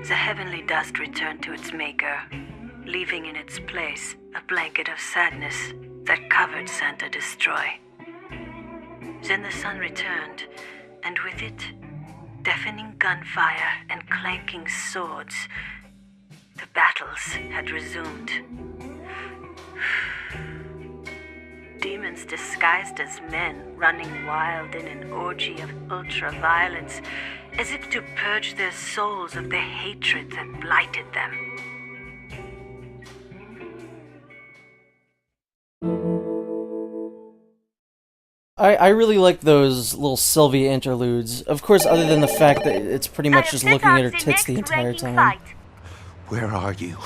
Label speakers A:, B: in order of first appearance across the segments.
A: The heavenly dust returned to its maker, leaving in its place a blanket of sadness that covered Santa Destroy. Then the sun returned, and with it, deafening gunfire and clanking swords. The battles had resumed. Demons disguised as men, running wild in an orgy of ultra-violence, as if to purge their souls of the hatred that blighted them.
B: I really like those little Sylvia interludes. Of course, other than the fact that it's pretty much just looking at her tits the entire time.
C: Where are you?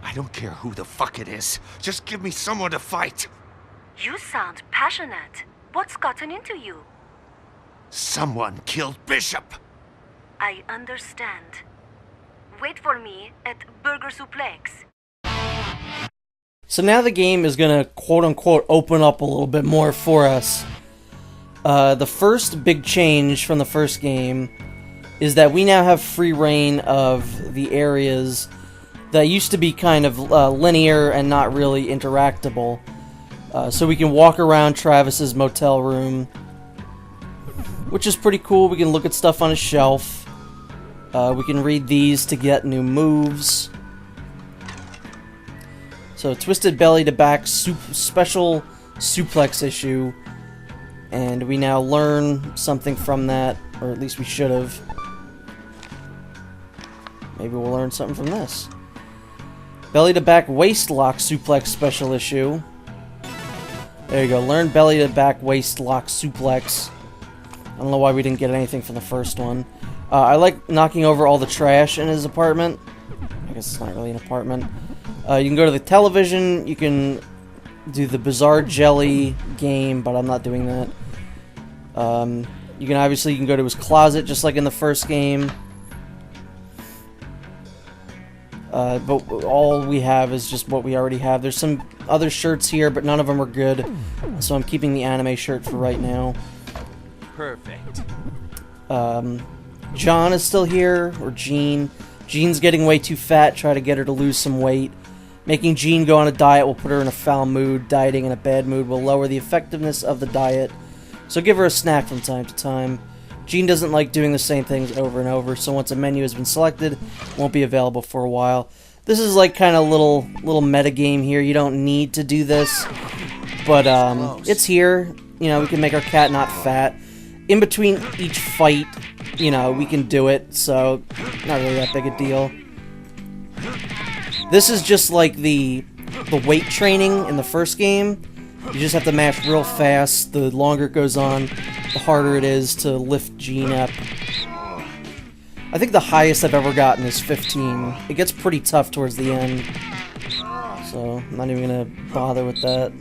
C: I don't care who the fuck it is. Just give me someone to fight.
A: You sound passionate. What's gotten into you?
C: Someone killed Bishop.
A: I understand. Wait for me at Burger Suplex.
B: So now the game is gonna quote-unquote open up a little bit more for us. The first big change from the first game is that we now have free reign of the areas that used to be kind of linear and not really interactable. So we can walk around Travis's motel room, which is pretty cool. We can look at stuff on a shelf. We can read these to get new moves. So twisted belly to back special suplex issue. And we now learn something from that, or at least we should have. Maybe we'll learn something from this. Belly to back waist lock suplex special issue. There you go, learn belly to back waist lock suplex. I don't know why we didn't get anything from the first one. I like knocking over all the trash in his apartment. I guess it's not really an apartment. You can go to the television, you can do the Bizarre Jelly game, but I'm not doing that. You can go to his closet, just like in the first game. But all we have is just what we already have. There's some other shirts here, but none of them are good. So I'm keeping the anime shirt for right now.
D: Perfect.
B: John is still here, or Jean. Jean's getting way too fat, try to get her to lose some weight. Making Jean go on a diet will put her in a foul mood. Dieting in a bad mood will lower the effectiveness of the diet. So give her a snack from time to time. Jean doesn't like doing the same things over and over, so once a menu has been selected, it won't be available for a while. This is like kind of little meta game here. You don't need to do this, but it's here. You know, we can make our cat not fat. In between each fight, you know, we can do it, so not really that big a deal. This is just like the weight training in the first game. You just have to mash real fast. The longer it goes on, the harder it is to lift Jean up. I think the highest I've ever gotten is 15. It gets pretty tough towards the end. So, I'm not even gonna bother with that.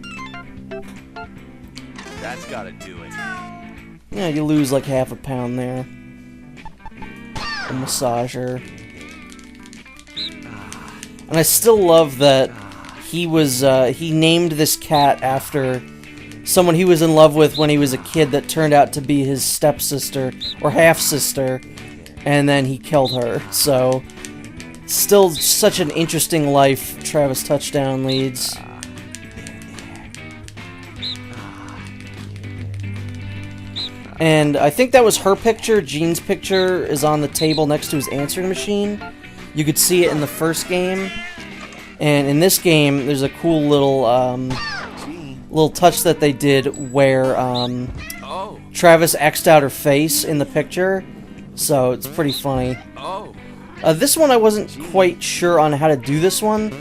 D: That's gotta do it.
B: Yeah, you lose like half a pound there. A massager. And I still love that he named this cat after someone he was in love with when he was a kid that turned out to be his stepsister, or half-sister, and then he killed her. So, still such an interesting life Travis Touchdown leads. And I think that was her picture. Jean's picture is on the table next to his answering machine. You could see it in the first game. And in this game, there's a cool little touch that they did where Travis X'd out her face in the picture. So it's pretty funny. This one I wasn't quite sure on how to do this one,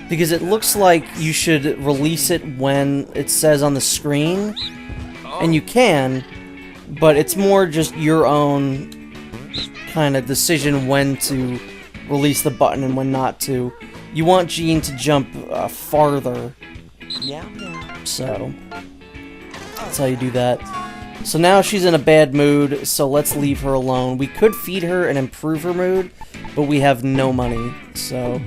B: because it looks like you should release it when it says on the screen. And you can, but it's more just your own kind of decision when to release the button and when not to. You want Jean to jump farther. So, that's how you do that. So now she's in a bad mood, so let's leave her alone. We could feed her and improve her mood, but we have no money, so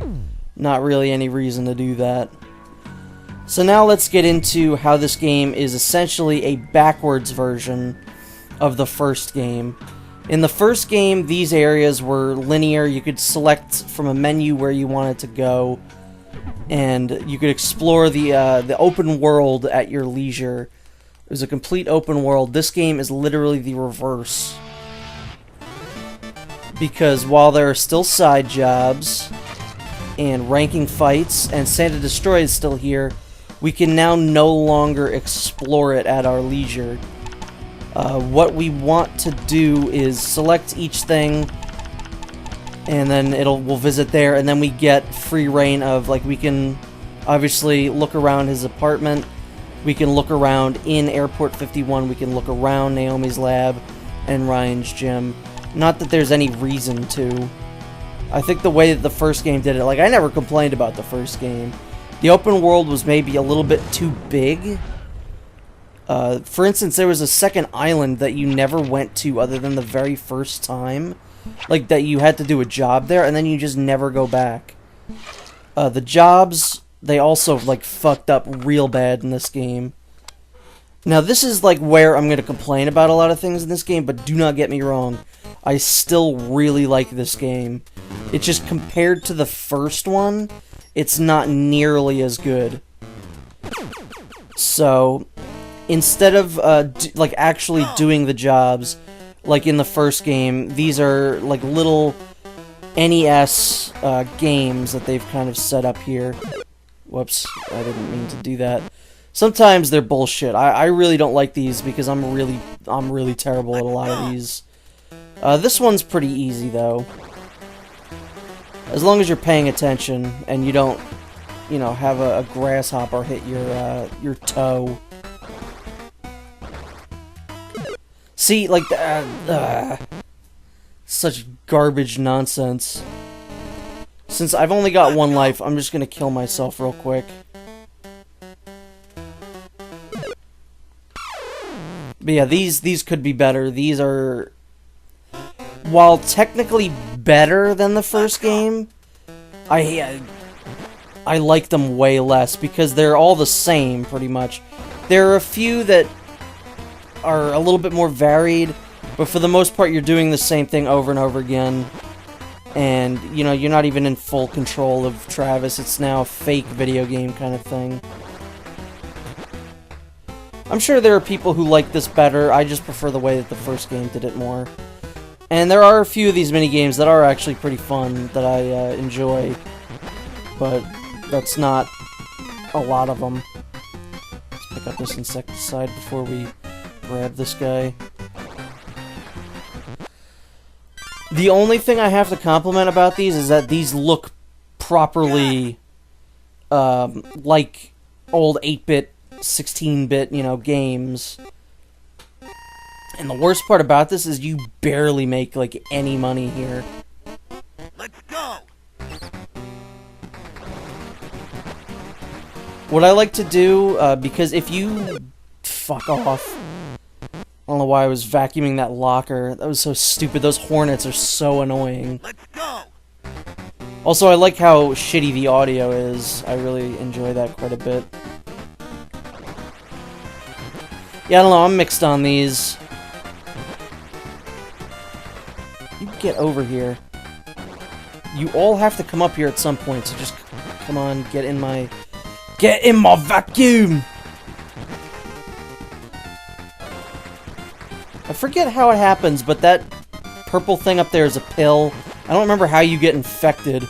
B: not really any reason to do that. So now let's get into how this game is essentially a backwards version of the first game. In the first game, these areas were linear. You could select from a menu where you wanted to go, and you could explore the open world at your leisure. It was a complete open world. This game is literally the reverse. Because while there are still side jobs and ranking fights, and Santa Destroy is still here, we can now no longer explore it at our leisure. What we want to do is select each thing, and then we'll visit there, and then we get free reign of, like, we can obviously look around his apartment, we can look around in Airport 51, we can look around Naomi's lab and Ryan's gym. Not that there's any reason to. I think the way that the first game did it, like, I never complained about the first game. The open world was maybe a little bit too big. For instance, there was a second island that you never went to other than the very first time. Like, that you had to do a job there, and then you just never go back. The jobs, they also, like, fucked up real bad in this game. Now, this is, like, where I'm going to complain about a lot of things in this game, but do not get me wrong. I still really like this game. It's just, compared to the first one, it's not nearly as good. So, instead of, like, actually doing the jobs, like in the first game, these are, like, little NES games that they've kind of set up here. Whoops, I didn't mean to do that. Sometimes they're bullshit. I really don't like these because I'm really terrible at a lot of these. This one's pretty easy, though. As long as you're paying attention and you don't, you know, have a grasshopper hit your toe. See, like, such garbage nonsense. Since I've only got one life, I'm just gonna kill myself real quick. But yeah, these could be better. These are, while technically better than the first game, I like them way less because they're all the same, pretty much. There are a few that are a little bit more varied, but for the most part, you're doing the same thing over and over again. And, you know, you're not even in full control of Travis. It's now a fake video game kind of thing. I'm sure there are people who like this better. I just prefer the way that the first game did it more. And there are a few of these mini-games that are actually pretty fun that I enjoy. But that's not a lot of them. Let's pick up this insecticide before we grab this guy. The only thing I have to compliment about these is that these look properly like old 8-bit, 16-bit, you know, games. And the worst part about this is you barely make, like, any money here.
C: Let's go.
B: What I like to do, because if you... Fuck off. I don't know why I was vacuuming that locker. That was so stupid. Those hornets are so annoying.
C: Let's go.
B: Also, I like how shitty the audio is. I really enjoy that quite a bit. Yeah, I don't know. I'm mixed on these. You get over here. You all have to come up here at some point, so just come on, get in my vacuum! I forget how it happens, but that purple thing up there is a pill. I don't remember how you get infected.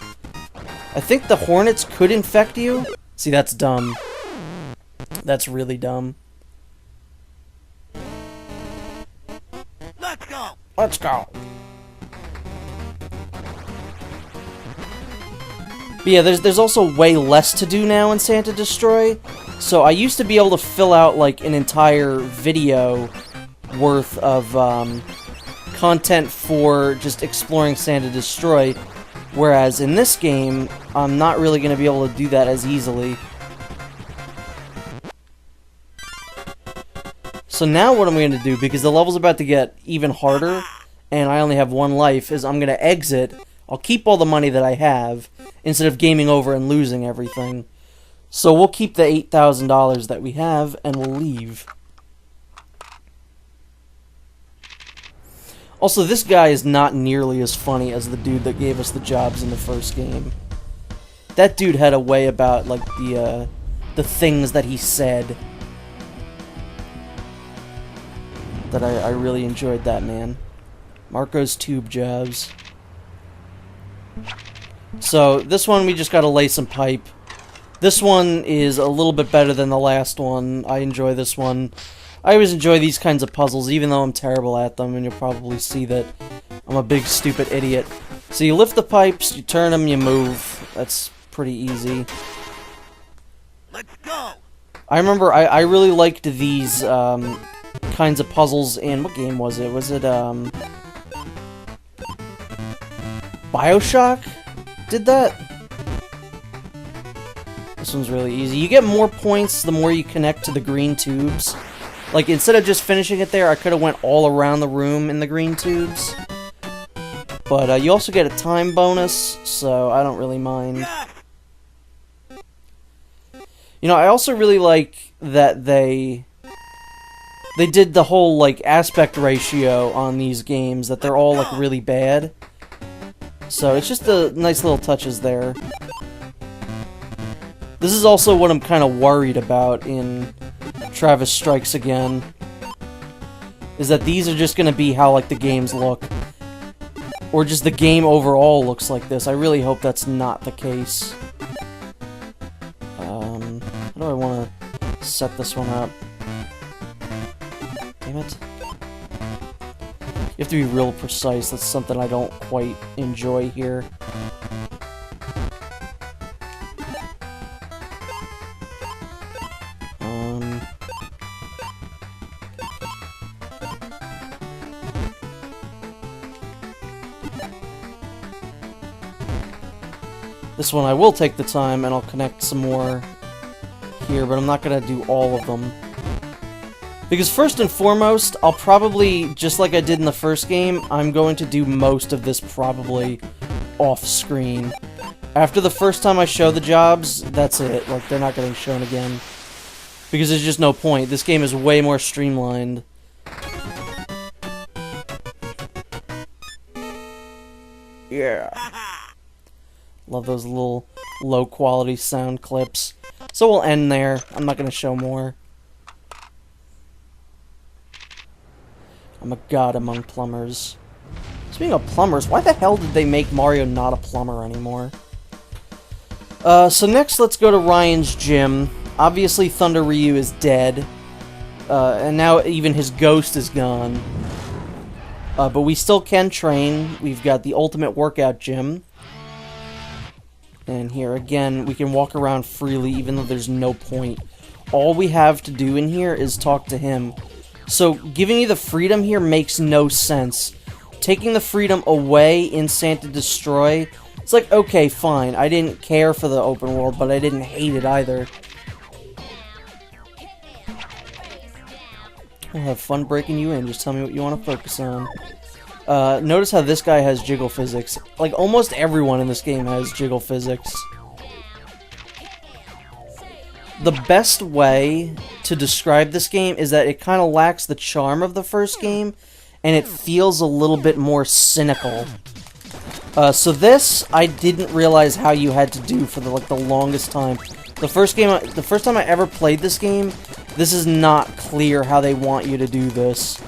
B: I think the hornets could infect you? See, that's dumb. That's really dumb.
C: Let's go.
B: Let's go! But yeah, there's also way less to do now in Santa Destroy. So I used to be able to fill out, like, an entire video worth of content for just exploring Santa Destroy. Whereas in this game, I'm not really going to be able to do that as easily. So now what I'm going to do, because the level's about to get even harder, and I only have one life, is I'm going to exit. I'll keep all the money that I have, instead of gaming over and losing everything. So we'll keep the $8,000 that we have, and we'll leave. Also, this guy is not nearly as funny as the dude that gave us the jobs in the first game. That dude had a way about, like, the things that he said. That I really enjoyed that, man. Marco's tube jobs. So, this one we just gotta lay some pipe. This one is a little bit better than the last one. I enjoy this one. I always enjoy these kinds of puzzles, even though I'm terrible at them, and you'll probably see that I'm a big, stupid idiot. So you lift the pipes, you turn them, you move. That's pretty easy.
D: Let's go.
B: I remember I really liked these kinds of puzzles in... What game was it? Was it, BioShock? Did that? This one's really easy. You get more points the more you connect to the green tubes. Like, instead of just finishing it there, I could have went all around the room in the green tubes. But you also get a time bonus, so I don't really mind. You know, I also really like that they did the whole, like, aspect ratio on these games, that they're all, like, really bad. So it's just the nice little touches there. This is also what I'm kind of worried about in Travis Strikes Again, is that these are just going to be how, like, the games look. Or just the game overall looks like this. I really hope that's not the case. How do I want to set this one up? Damn it. You have to be real precise. That's something I don't quite enjoy here. This one I will take the time and I'll connect some more here, but I'm not going to do all of them. Because first and foremost, I'll probably, just like I did in the first game, I'm going to do most of this probably off-screen. After the first time I show the jobs, that's it. Like, they're not getting shown again. Because there's just no point. This game is way more streamlined. Yeah. Love those little low-quality sound clips. So we'll end there. I'm not going to show more. I'm a god among plumbers. Speaking of plumbers, why the hell did they make Mario not a plumber anymore? So next, let's go to Ryan's gym. Obviously, Thunder Ryu is dead. And now even his ghost is gone. But we still can train. We've got the ultimate workout gym. And here, again, we can walk around freely even though there's no point. All we have to do in here is talk to him. So, giving you the freedom here makes no sense. Taking the freedom away in Santa Destroy, it's like, okay, fine. I didn't care for the open world, but I didn't hate it either. I'll have fun breaking you in. Just tell me what you want to focus on. Notice how this guy has jiggle physics. Like, almost everyone in this game has jiggle physics. The best way to describe this game is that it kind of lacks the charm of the first game, and it feels a little bit more cynical. So this, I didn't realize how you had to do for the longest time. The first time I ever played this game, this is not clear how they want you to do this.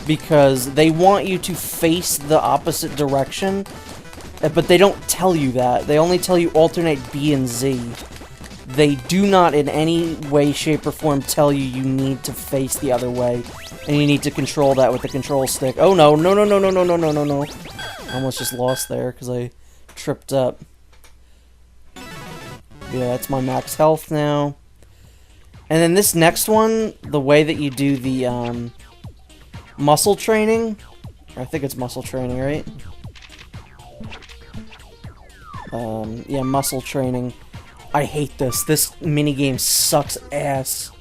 B: Because they want you to face the opposite direction, but they don't tell you that. They only tell you alternate B and Z. They do not in any way, shape, or form tell you you need to face the other way, and you need to control that with the control stick. Oh no, no, no, no, no, no, no, no, no, no. I almost just lost there because I tripped up. Yeah, that's my max health now. And then this next one, the way that you do the, muscle training, I think it's muscle training, right? Yeah, muscle training. I hate this. This minigame sucks ass.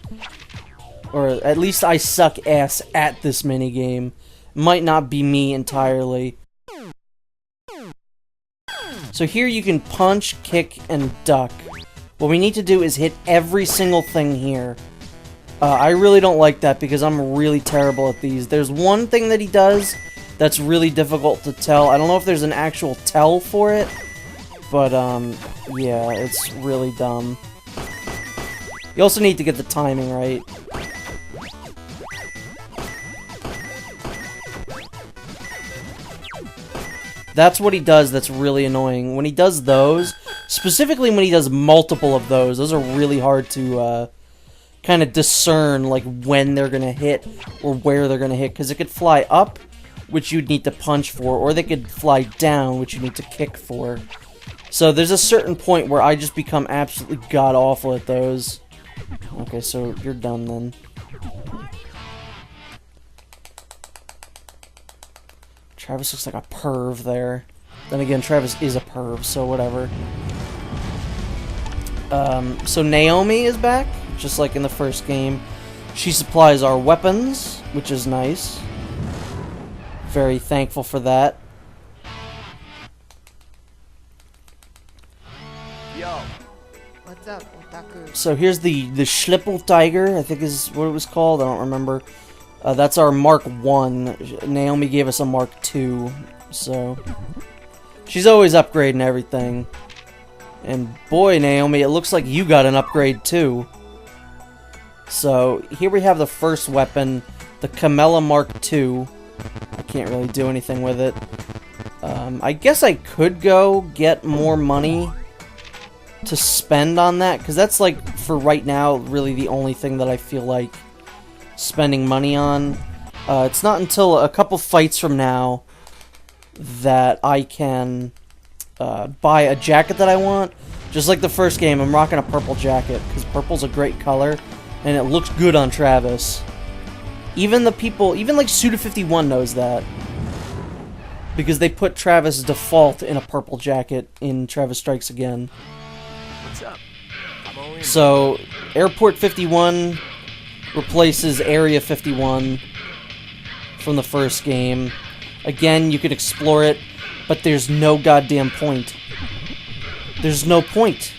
B: Or at least I suck ass at this minigame. Might not be me entirely. So here you can punch, kick, and duck. What we need to do is hit every single thing here. I really don't like that because I'm really terrible at these. There's one thing that he does that's really difficult to tell. I don't know if there's an actual tell for it, but yeah, it's really dumb. You also need to get the timing right. That's what he does that's really annoying. When he does those, specifically when he does multiple of those are really hard to kind of discern like when they're going to hit or where they're going to hit. Because it could fly up, which you'd need to punch for, or they could fly down, which you need to kick for. So there's a certain point where I just become absolutely god-awful at those. Okay, so you're done then. Travis looks like a perv there. Then again, Travis is a perv, so whatever. So Naomi is back, just like in the first game. She supplies our weapons, which is nice. Very thankful for that.
D: Yo. What's up, Otaku?
B: So here's the Schlipple Tiger, I think is what it was called. I don't remember. That's our Mark 1. Naomi gave us a Mark 2, so she's always upgrading everything. And boy, Naomi, it looks like you got an upgrade too. So here we have the first weapon, the Camella Mark 2. I can't really do anything with it. I guess I could go get more money to spend on that, because that's like, for right now, really the only thing that I feel like spending money on. It's not until a couple fights from now that I can buy a jacket that I want. Just like the first game, I'm rocking a purple jacket because purple's a great color and it looks good on Travis. Even the people, even like Suda51 knows that, because they put Travis default in a purple jacket in Travis Strikes Again.
D: What's up?
B: So Airport 51 replaces Area 51 from the first game. Again, you can explore it, but there's no goddamn point. There's no point.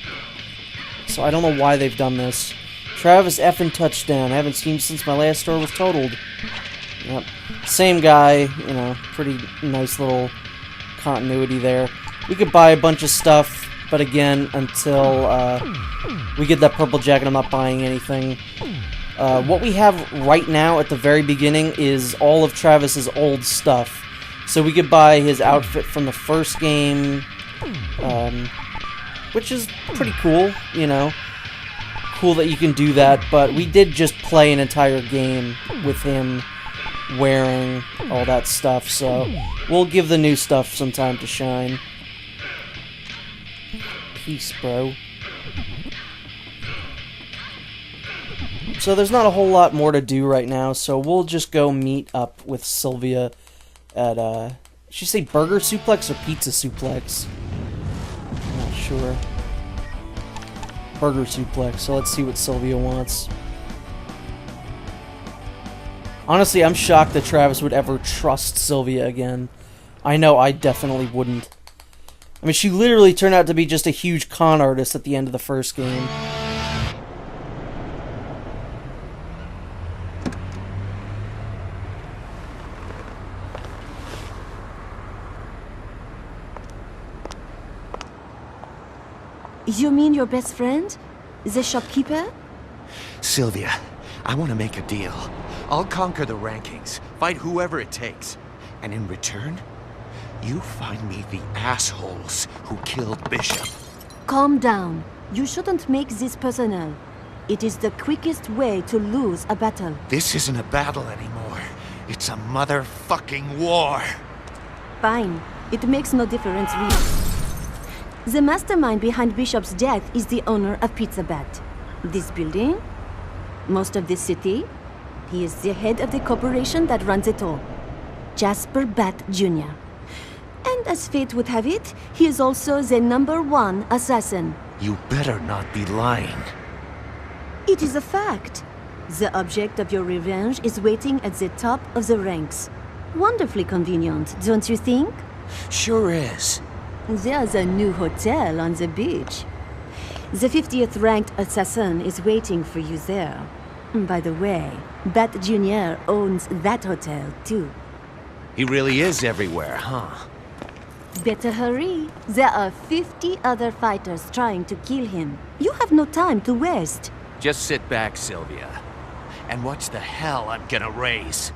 B: So I don't know why they've done this. Travis effing touchdown. I haven't seen since my last store was totaled. Yep. Same guy, you know, pretty nice little continuity there. We could buy a bunch of stuff, but again, until we get that purple jacket, I'm not buying anything. What we have right now at the very beginning is all of Travis's old stuff. So we could buy his outfit from the first game, which is pretty cool, you know. Cool that you can do that, but we did just play an entire game with him wearing all that stuff, so we'll give the new stuff some time to shine. Peace, bro. So there's not a whole lot more to do right now, so we'll just go meet up with Sylvia at, did she say Burger Suplex or Pizza Suplex? I'm not sure. Burger Suplex, so let's see what Sylvia wants. Honestly, I'm shocked that Travis would ever trust Sylvia again. I know I definitely wouldn't. I mean, she literally turned out to be just a huge con artist at the end of the first game.
E: You mean your best friend? The shopkeeper?
C: Sylvia, I want to make a deal. I'll conquer the rankings, fight whoever it takes. And in return, you find me the assholes who killed Bishop.
E: Calm down. You shouldn't make this personal. It is the quickest way to lose a battle.
C: This isn't a battle anymore. It's a motherfucking war.
E: Fine. It makes no difference, really. The mastermind behind Bishop's death is the owner of Pizza Bat. This building, most of this city, he is the head of the corporation that runs it all. Jasper Bat Jr. And as fate would have it, he is also the #1 assassin.
C: You better not be lying.
E: It is a fact. The object of your revenge is waiting at the top of the ranks. Wonderfully convenient, don't you think?
C: Sure is.
E: There's a new hotel on the beach. The 50th ranked assassin is waiting for you there. By the way, Bat Jr. owns that hotel too.
C: He really is everywhere, huh?
E: Better hurry. There are 50 other fighters trying to kill him. You have no time to waste.
C: Just sit back, Sylvia, and watch the hell I'm gonna raise.